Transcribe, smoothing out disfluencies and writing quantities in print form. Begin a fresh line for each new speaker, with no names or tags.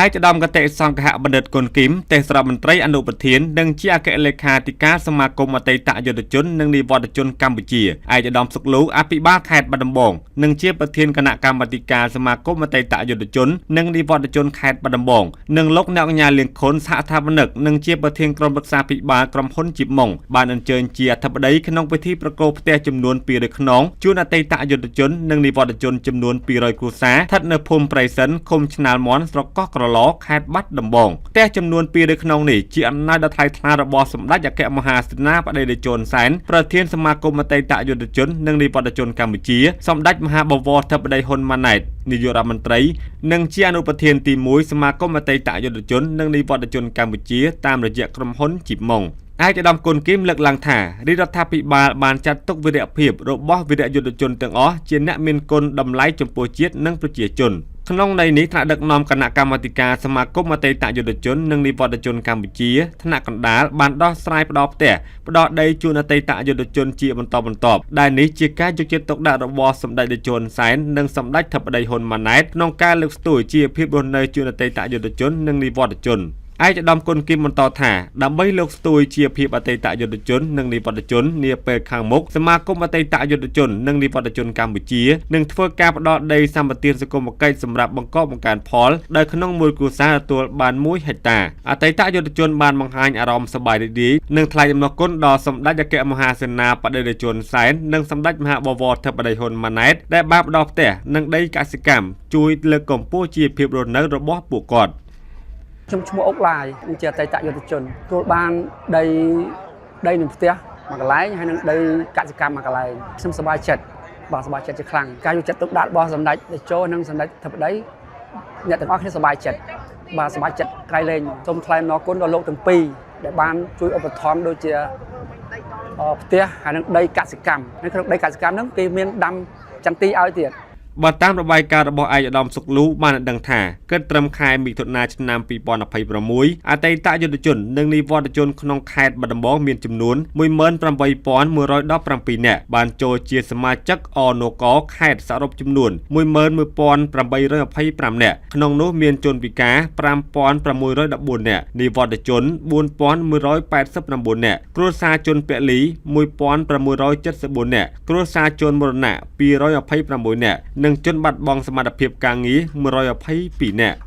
ឯកឧត្តមកតេសង្ឃបណ្ឌិតគុណគីមទេសរដ្ឋមន្ត្រីអនុប្រធាននិងជាអគ្គលេខាធិការសមាគមអតីតយុទ្ធជននិងនិវត្តជនកម្ពុជាឯកឧត្តមសុកលូអភិបាលខេត្តបាត់ដំបងនិងជាប្រធានគណៈកម្មាធិការសមាគមអតីតយុទ្ធជននិងនិវត្តជនខេត្តបាត់ដំបងនិងលោកអ្នកកញ្ញាលៀងខុនសហស្ថាបនិកនិងជាប្រធានក្រុមប្រឹក្សាភិបាលក្រុមហ៊ុនជីបម៉ុងបានអញ្ជើញជាអធិបតីក្នុងពិធីប្រគល់ផ្ទះចំនួន200ខ្នងជូនអតីតយុទ្ធជននិងនិវត្តជនចំនួន200គ្រួសារស្ថិតនៅភូមិព្រៃសិនឃុំឆ្នាលមន់ស្រុកកោះក្រឡខេត្តបាត់ដំបងផ្ទះចំនួន200ខ្នងនេះជាអំណោយដ៏ថ្លៃថ្លារបស់សម្ដេចអគ្គមហាសេនាបតីតេជោ ហ៊ុនសែនប្រធានសមាគមអតីតយុទ្ធជននិងនិវត្តជនកម្ពុជាសម្ដេចមហាបវរធិបតីហ៊ុនម៉ាណែតនាយករដ្ឋមន្ត្រីនិងជាអនុប្រធានទី1សមាគមអតីតយុទ្ធជននិងនិវត្តជនកម្ពុជាតាមរយៈក្រុមហ៊ុនជីបម៉ុងឯកឧត្តមគុណគីមលើកឡើងថារដ្ឋាភិបាលបានចាត់ទុកវីរភាពរបស់វីរយុទ្ធជនទាំងអស់ជាអ្នកមានគុណតម្លៃចំពោះជាតិនិងប្រជាជនក្នុងន័យនេះថ្នាក់ដឹកនាំគណៈកម្មាធិការសមាគមអតីតយុទ្ធជននិងនិវត្តជនកម្ពុជាថ្នាក់កណ្ដាលបានដោះស្រាយផ្ដោផ្ទះផ្ដោដីជូនអតីតយុទ្ធជនជាបន្តបន្ទាប់ដែលនេះជាការយកចិត្តទុកដាក់របស់សម្ដេចតេជោ ហ៊ុនសែននិងសម្ដេចធិបតីហ៊ុនម៉ាណែតក្នុងការលើកស្ទួយជីវភាពរស់នៅជូនអតីតយុទ្ធជននិងនិវត្តជនឯកឧត្តមគុណគីមបន្តថាដើម្បីលើកស្ទួយជាភាពអតីតយុទ្ធជននិងនិវត្តជននាពេលខាងមុខសមាគមអតីតយុទ្ធជននិងនិវត្តជនកម្ពុជានឹងធ្វើការផ្ដល់ដីសម្បត្តិសង្គមគិច្ចសម្រាប់បង្កបង្កើនផលដោយក្នុងមួយគ្រួសារទទួលបាន1ហិកតាអតីតយុទ្ធជនបានបង្ហាញអារម្មណ៍សប្បាយរីករាយនិងថ្លែងអំណរគុណដល់សម្ដេចអគ្គមហាសេនាបតីតេជោ ហ៊ុនសែននិងសម្ដេចមហាបវរធិបតីហ៊ុនម៉ាណែតដែលបានផ្ដល់ផ្ទះនិងដីកសិកម្មជួយលើកកម្ពស់ជីវភាពរស់នៅរបស់ពួកគាត់
ខ្ញុំឈ្មោះអុកឡាយជាអតីតយុទ្ធជនទទួលបានដីនឹងផ្ទះមួយកន្លែងហើយនឹងដីកសិកម្មមួយកន្លែងខ្ញុំសប្បាយចិត្តបាទសប្បាយចិត្តជាខ្លាំងការយកចិត្តទុកដាក់របស់សម្ដេចតេជោនិងសម្ដេចធិបតីអ្នកទាំងអស់គ្នាសប្បាយចិត្តបាទសប្បាយចិត្តក្រៃលែងសូមថ្លែងអំណរគុណដល់លោកទាំងពីរដែលបានជួយឧបត្ថម្ភដូចជាផ្ទះហើយនឹងដីកសិកម្មនៅក្នុងដីកសិកម្មហ្នឹងគេមានដាំចន្ទីឲ្យទៀត
បើតាមរបាយការណ៍របស់ឯកឧត្តមសុកលូបានដឹងថាគិតត្រឹមខែមិថុនាឆ្នាំ2026អតីតយុទ្ធជននិងនិវត្តជនក្នុងខេត្តបាត់ដំបងមានចំនួន 18117 នាក់បានចូលជាសមាជិកអនកខេត្តសរុបចំនួន 11825 នាក់ក្នុងនោះមានជនពិការ 5614 នាក់និវត្តជន 4189 នាក់គ្រួសារជនពលី 1674 នាក់គ្រួសារជនមរណៈ 226 នាក់និងជនបាត់បង់សមត្ថភាពការងារ122នាក់